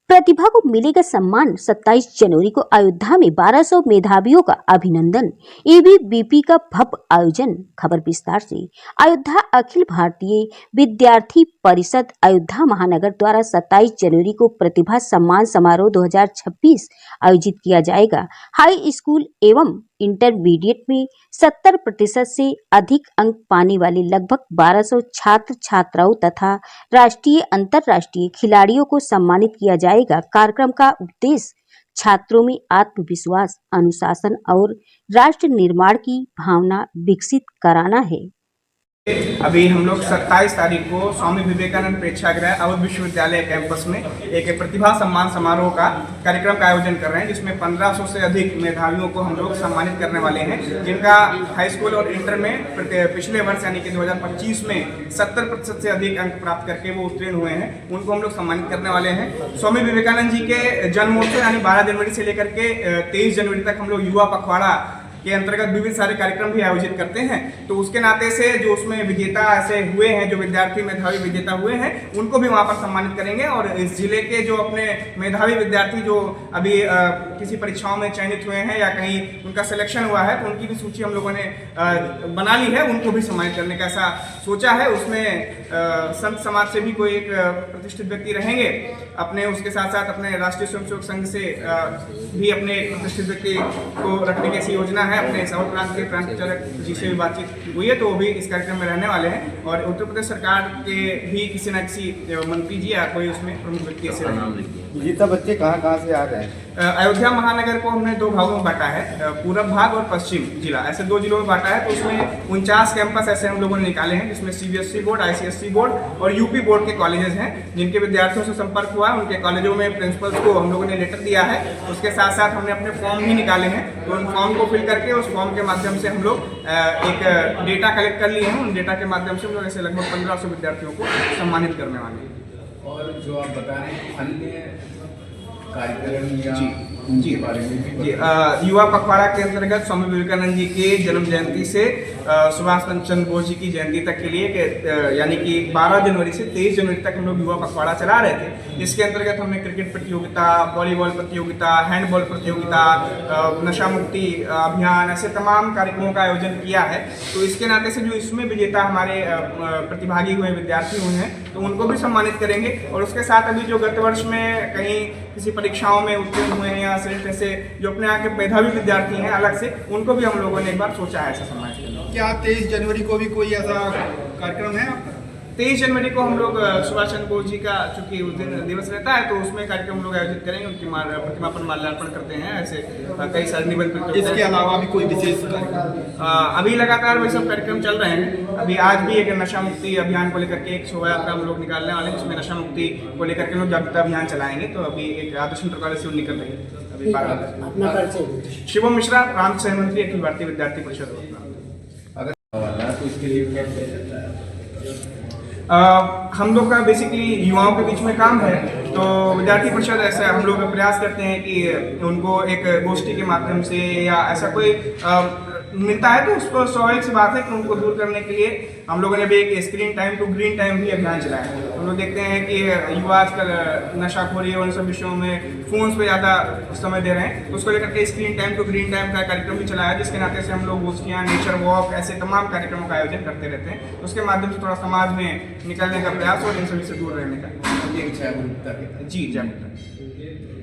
प्रतिभा को मिलेगा सम्मान। 27 जनवरी को अयोध्या में 1200 मेधावियों का अभिनंदन। एबीवीपी का भव्य आयोजन। खबर विस्तार से। अयोध्या अखिल भारतीय विद्यार्थी परिषद अयोध्या महानगर द्वारा 27 जनवरी को प्रतिभा सम्मान समारोह 2026 आयोजित किया जाएगा। हाई स्कूल एवं इंटरमीडिएट में 70% से अधिक अंक पाने वाले लगभग 1200 छात्र छात्राओं तथा राष्ट्रीय अंतर्राष्ट्रीय खिलाड़ियों को सम्मानित किया जाएगा। कार्यक्रम का उद्देश्य छात्रों में आत्मविश्वास, अनुशासन और राष्ट्र निर्माण की भावना विकसित कराना है। अभी हम लोग 27 तारीख को स्वामी विवेकानंद प्रेक्षागृह अवध विश्वविद्यालय कैंपस में एक प्रतिभा सम्मान समारोह का कार्यक्रम का आयोजन कर रहे हैं, जिसमें 1500 से अधिक मेधावियों को हम लोग सम्मानित करने वाले हैं, जिनका हाई स्कूल और इंटर में पिछले वर्ष यानी कि 2025 में 70% से अधिक अंक प्राप्त करके वो उत्तीर्ण हुए हैं। उनको हम लोग सम्मानित करने वाले हैं। स्वामी विवेकानंद जी के जन्मोत्सव यानी 12 जनवरी से लेकर के 23 जनवरी तक हम लोग युवा पखवाड़ा के अंतर्गत विविध सारे कार्यक्रम भी आयोजित करते हैं। तो उसके नाते से जो उसमें विजेता ऐसे हुए हैं, जो विद्यार्थी मेधावी विजेता हुए हैं, उनको भी वहाँ पर सम्मानित करेंगे। और इस जिले के जो अपने मेधावी विद्यार्थी जो अभी किसी परीक्षाओं में चयनित हुए हैं या कहीं उनका सिलेक्शन हुआ है, तो उनकी भी सूची हम लोगों ने बना ली है, उनको भी सम्मानित करने का ऐसा सोचा है। उसमें संत समाज से भी कोई एक प्रतिष्ठित व्यक्ति रहेंगे अपने, उसके साथ साथ अपने राष्ट्रीय स्वयंसेवक संघ से भी अपने प्रतिष्ठित व्यक्ति को रखने की ऐसी योजना है। अपने साउथ प्रांत के प्रांत चालक जी से भी बातचीत हुई है, तो वो भी इस कार्यक्रम में रहने वाले हैं। और उत्तर प्रदेश सरकार के भी किसी न किसी मंत्री जी या कोई उसमें प्रमुख व्यक्ति ऐसे रहेंगे। ये सब बच्चे कहाँ से आ रहे हैं? अयोध्या महानगर को हमने दो भागों में बांटा है, पूरब भाग और पश्चिम जिला, ऐसे दो जिलों में बांटा है। तो उसमें 49 कैंपस ऐसे हम लोगों ने निकाले हैं, जिसमें सीबीएसई बोर्ड, आईसीएसई बोर्ड और यूपी बोर्ड के कॉलेजेस हैं। जिनके विद्यार्थियों से संपर्क हुआ है, उनके कॉलेजों में प्रिंसिपल्स को हम लोगों ने लेटर दिया है। उसके साथ साथ हमने अपने फॉर्म भी निकाले हैं, तो उन फॉर्म को फिल करके उस फॉर्म के माध्यम से हम लोग एक डेटा कलेक्ट कर लिए हैं। उन डेटा के माध्यम से हम लोग ऐसे लगभग 1500 विद्यार्थियों को सम्मानित करने वाले हैं। और जो आप बता रहे हैं अन्य कार्यक्रम या जी बारे में जी, युवा पखवाड़ा के अंतर्गत स्वामी विवेकानंद जी के जन्म जयंती से सुभाष चंद्र बोस जी की जयंती तक के लिए यानी कि 12 जनवरी से 23 जनवरी तक हम लोग युवा पखवाड़ा चला रहे थे। इसके अंतर्गत हमने क्रिकेट प्रतियोगिता, वॉलीबॉल प्रतियोगिता, हैंडबॉल प्रतियोगिता, नशा मुक्ति अभियान, ऐसे तमाम कार्यक्रमों का आयोजन किया है। तो इसके नाते से जो इसमें विजेता हमारे प्रतिभागी हुए विद्यार्थी हुए हैं, तो उनको भी सम्मानित करेंगे। और उसके साथ अभी जो गत वर्ष में कहीं किसी परीक्षाओं में उत्तीर्ण हुए हैं या सिर्फ ऐसे जो अपने यहाँ के मेधावी विद्यार्थी हैं अलग से, उनको भी हम लोगों ने एक बार सोचा है ऐसा सम्मानित करना। क्या 23 जनवरी को भी कोई ऐसा कार्यक्रम है आपका? 23 जनवरी को हम लोग सुभाष चंद्र बोस जी का चूंकि उस दिन दिवस रहता है, तो उसमें कार्यक्रम हम लोग आयोजित करेंगे। उनकी प्रतिमा पर माल्यार्पण करते हैं। ऐसे कई सारे निबंध प्रतियोगिता। इसके अलावा भी कोई विशेष कार्यक्रम? अभी लगातार वही सब कार्यक्रम चल रहे हैं। अभी आज भी एक नशा मुक्ति अभियान को लेकर के एक शोभा यात्रा हम लोग निकालने वाले हैं, जिसमें नशा मुक्ति को लेकर के लोग जागरूकता अभियान चलाएंगे। तो अभी एक आदर्श इंटर कॉलेज से निकल रही है। अभी शिवम मिश्रा, प्रांत सह मंत्री, अखिल भारतीय विद्यार्थी परिषद। तो इसके लिए हम लोग का बेसिकली युवाओं के बीच में काम है। तो विद्यार्थी परिषद ऐसा हम लोग प्रयास करते हैं कि उनको एक गोष्ठी के माध्यम से या ऐसा कोई मिलता है, तो उस पर स्वाभाविक सी बात है कि उनको दूर करने के लिए हम लोगों ने भी एक screen time to green time भी अभियान चलाया है। हम लोग देखते हैं कि युवा आजकल नशाखोरी और उन सब विषयों में फोन्स पे ज़्यादा समय दे रहे हैं। तो उसको लेकर के screen time to green time का कार्यक्रम भी चलाया, जिसके नाते से हम लोग गोष्ठियाँ, नेचर वॉक, ऐसे तमाम कार्यक्रमों का आयोजन करते रहते हैं। उसके माध्यम से थोड़ा समाज में निकलने का प्रयास और इन सभी से दूर रहने का। जी जी, जागरूकता।